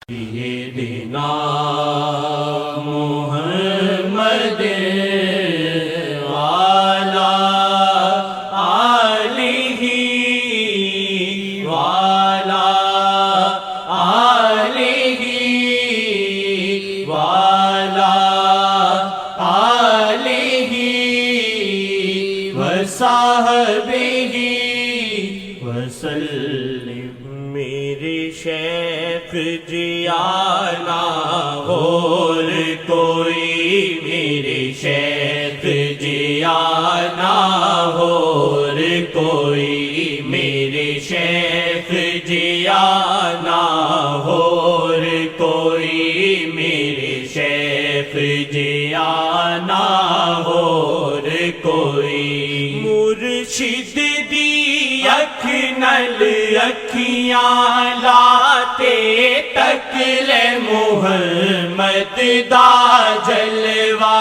سیدنا محمد والا آلہ والا آلہ والا آلہ وصحبہ وسلم۔ میرے شیخ جی آنا اور کوئی، میرے شیخ جی آنا اور کوئی، میرے شیخ جی آنا اور کوئی، میرے شیخ جی آنا اور کوئی۔ مرشد دی اکھ نل اکھیاں لاتے تکلے محمد دا جلوہ،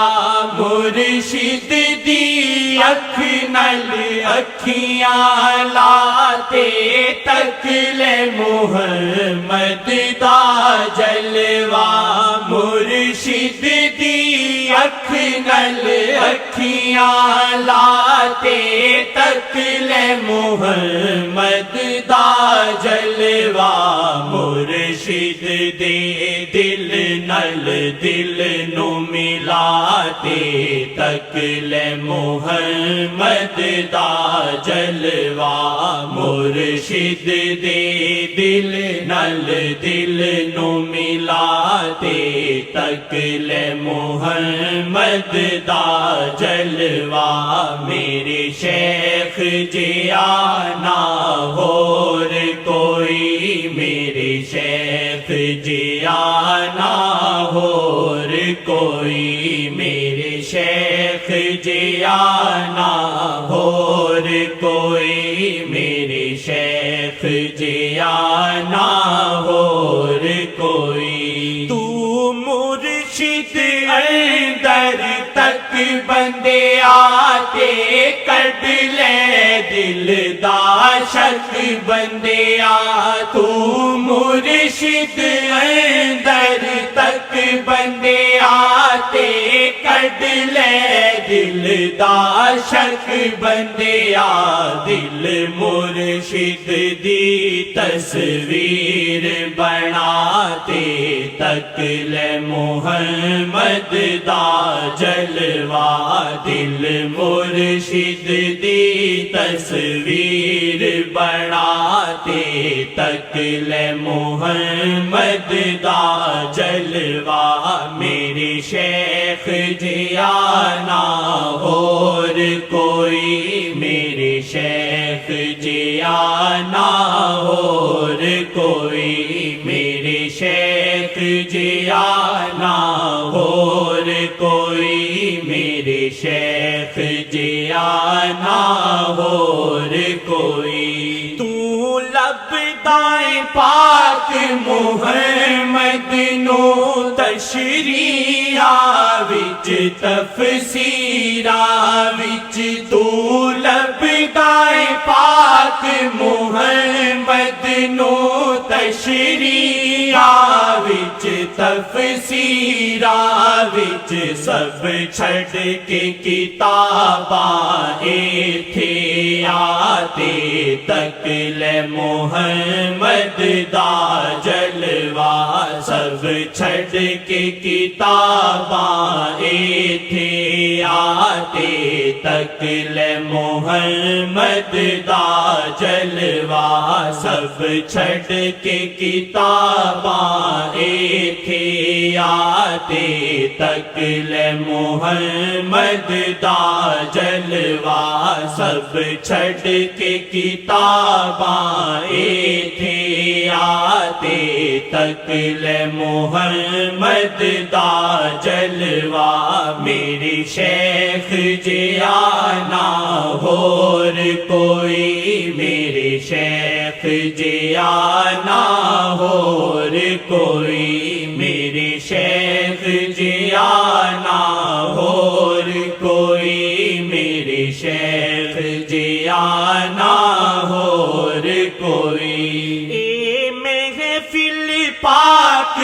مرشد دی اکھ نل اکھیاں لاتے تکلے محمد دا جلوہ، مرشد دی اکھ نل اکھیاں لاتے تکلے محمد دا جلوہ، مرشد دے دل نل دل نو ملاتے تکلے محمد دا جلوہ، مرشد دے دل نل دل نو ملاتے تکلے محمد دا جلوہ۔ میرے شیخ جی آنا اور کوئی، میرے شیخ جی آنا اور کوئی، میرے شیخ جی آنا اور کوئی، میرے شیخ جی آنا اور کوئی۔ تو مرشد اندر تک بندے آتے کڈ لے دل دا شک بندے آ، تو مرشد اندر تک بندے آتے کڈ لے دل دا شک بندے آ، دل مرشد دی تصویر بناتے تکلے محمد دا جلوہ، دل مرشد دی تصویر بناتے تکلے محمد دا جلوہ۔ میرے شیخ جی آنا اور کوئی، میرے شیخ جی آنا اور کوئی، میرے شیخ جی آنا اور کوئی، میرے شیخ جی آنا اور کوئی۔ تو لب دائیں پاک محمد نو تشریعہ وچ تفسیراں وچ، تو لب دائیں پاک محمد نو تشریعہ وچ تفسیراں وچ، سب چھڈ کے کتاباں ایتھے آتے تکلے محمد دا جلوہ، سب چھڈ کے کتاباں ایتھے آتے تکلے محمد دا جلوہ، سب چھڈ کے کتاباں ایتھے آتے تکلے محمد دا جلوہ، سب چھڈ کے کتاباں ایتھے آتے تکلے محمد دا جلوہ۔ میرے شیخ جی آنا اور کوئی، میرے شیخ جی آنا اور کوئی، میرے شیخ جی آنا اور کوئی، میرے شیخ جی آنا اور کوئی۔ اے محفل پاک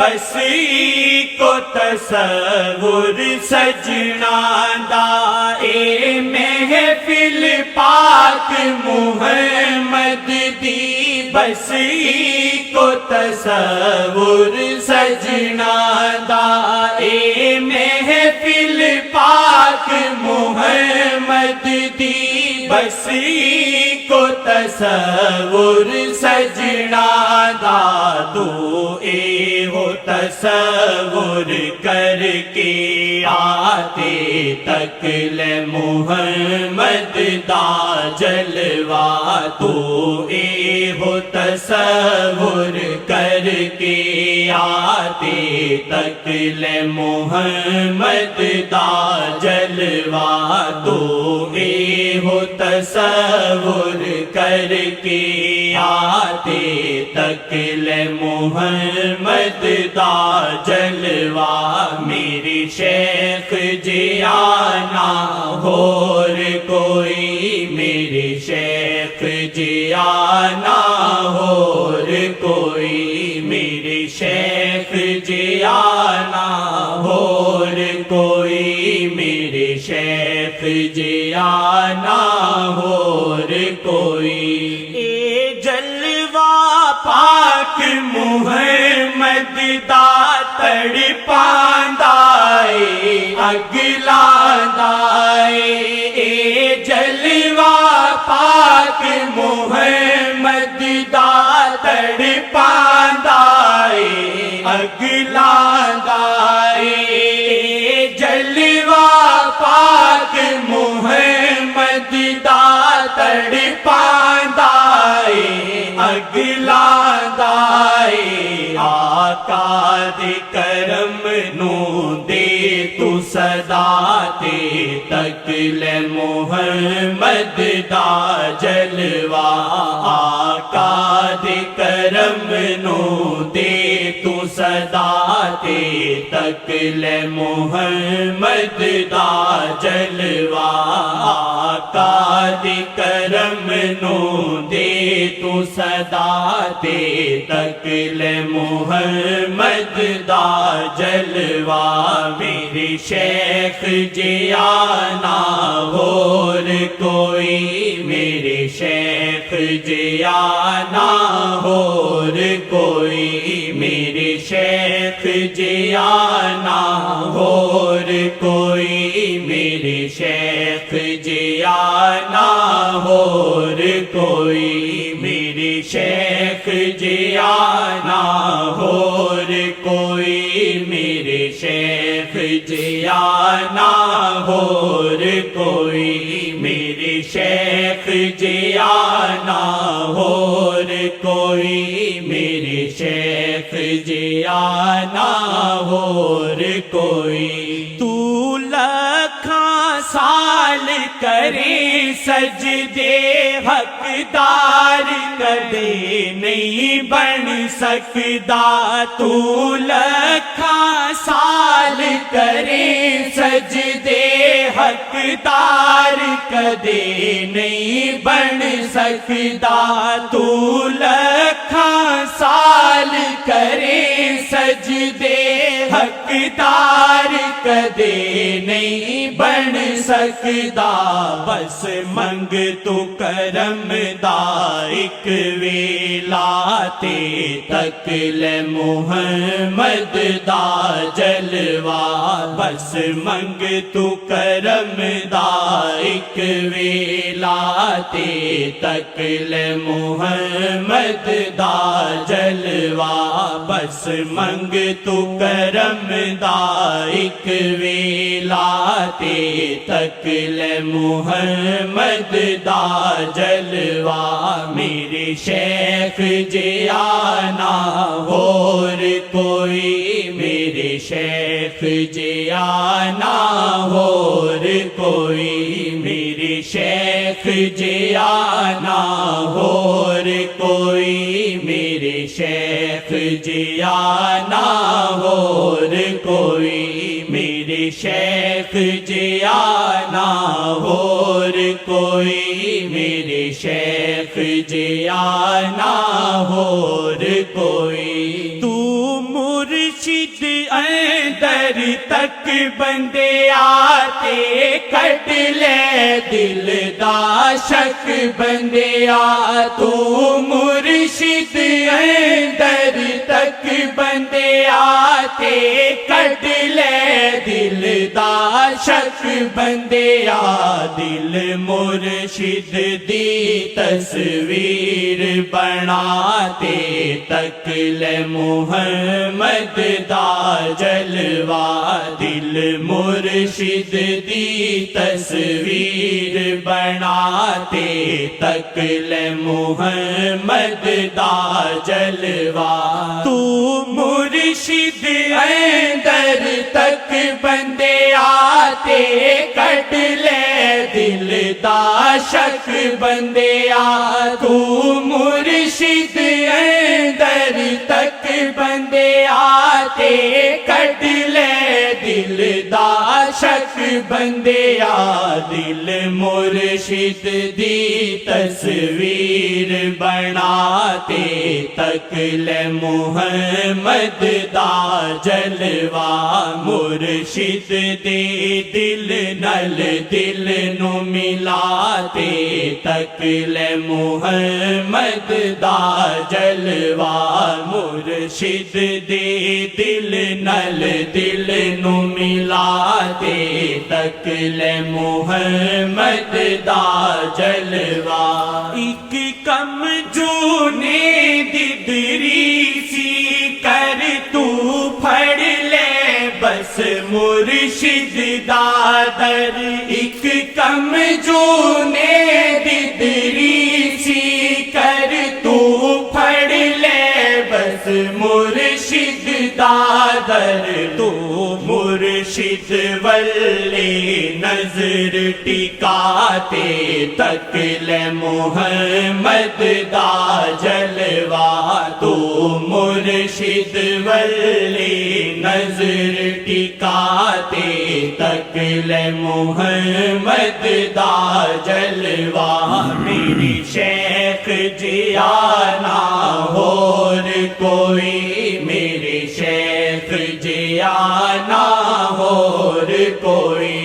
بس کو تصور سجنا دا اے محفل پاک محمد دی بس کو تصور سجنا دا اے محفل پاک محمد دی بس کو تصور سجنا دا تو اے ہو تصور کر کے آتے تک لے محمد دا جلوہ تو اے ہو تصور کر کے آتے تک لے محمد دا جلوہ تو اے ہو تصور کر کے آتے تک لے محمد دا جلوہ میری شیخ جیانا اور کوئی میری شیخ جیانا اور کوئی میری شیخ جیانا اور کوئی میری شیخ جیانا اور کوئی اے جلوہ پاک محمد دا تڑپاندا اے اگلاندا اے جلوہ پاک محمد دا تڑپاندا اے اگلاندا اے جلوہ پاک محمد دا تڑپاندا اے اگلاندا اے آقا دے کرم نو دے تو صدا تے تک لے محمد دا جلوہ آقا دے کرم نو دے تو صدا تے تک لے محمد دا جلوہ آقا دے کرم نو دے تو صدا تے تک لے محمد دا جلوہ میری شیخ جیانا اور کوئی میری شیخ جیانا اور کوئی میری شیخ جیانا اور کوئی میری شیخ جیانا اور کوئی میری شیخ جیانا اور کوئی میرے شیخ جیانا اور کوئی میرے شیخ جیانا اور کوئی میرے شیخ جیانا اور کوئی تو لکھاں سال کرے سجدے حقدار کدے نہیں بن سکدا تو لکھاں سال کرے سجدے حقدار کدے نہیں بن سکدا تو لکھاں سال کرے سجدے حقدار کدے نہیں بن سکدا بس منگ تو کرم دا ایک ویلا تے تک لے محمد دا جلوہ بس منگ تو کرم دا ایک ویلا تے تک لے محمد دا جلوہ بس منگ تو کرم دا ایک ویلا تے تک لے محمد دا جلوہ میرے شیخ جیانا اور کوئی میرے شیخ جیانا اور کوئی میرے شیخ جیانا اور کوئی میرے شیخ جیانا اور کوئی میرے شیخ جیانا اور کوئی میرے شیخ جیانا اور کوئی تو مرشد در تک بندے آتے کٹ لے دل دا شک بندے آ تو مرشد در تک بندے آتے کٹ لے دل دا شک بندے آ دل مرشد دی تصویر بناتے تک لے محمد دا جلوہ دل مرشد دی تصویر بناتے تک لے محمد دا جلوہ تو مرشد اندر تک بندے آتے کٹ لے دل دا شک بندے آ تو مرشد اندر تک بندے آتے کٹ لے دل دا شک بندے آ دل مرشد دی تصویر بناتے تک لے محمد دا جلوہ مرشد دے دل نل دل نو ملاتے تک لے محمد دا جلوہ مرشد دے دل نل دل نو ملاتے تک لے محمد دا جلوہ ایک کم جونے ددری سی کر تو پھڑ لے بس مرشد دا در ایک کم جونے ددری سی کر تو پھڑ لے بس مرشد دا در تو مرشد والے نظر ٹکاتے تک لے محمد دا جلوہ تو مرشد والے نظر ٹکاتے تک لے محمد دا جلوہ میری شیخ جیانا اور کوئی میرے شیخ جیانا اور کوئی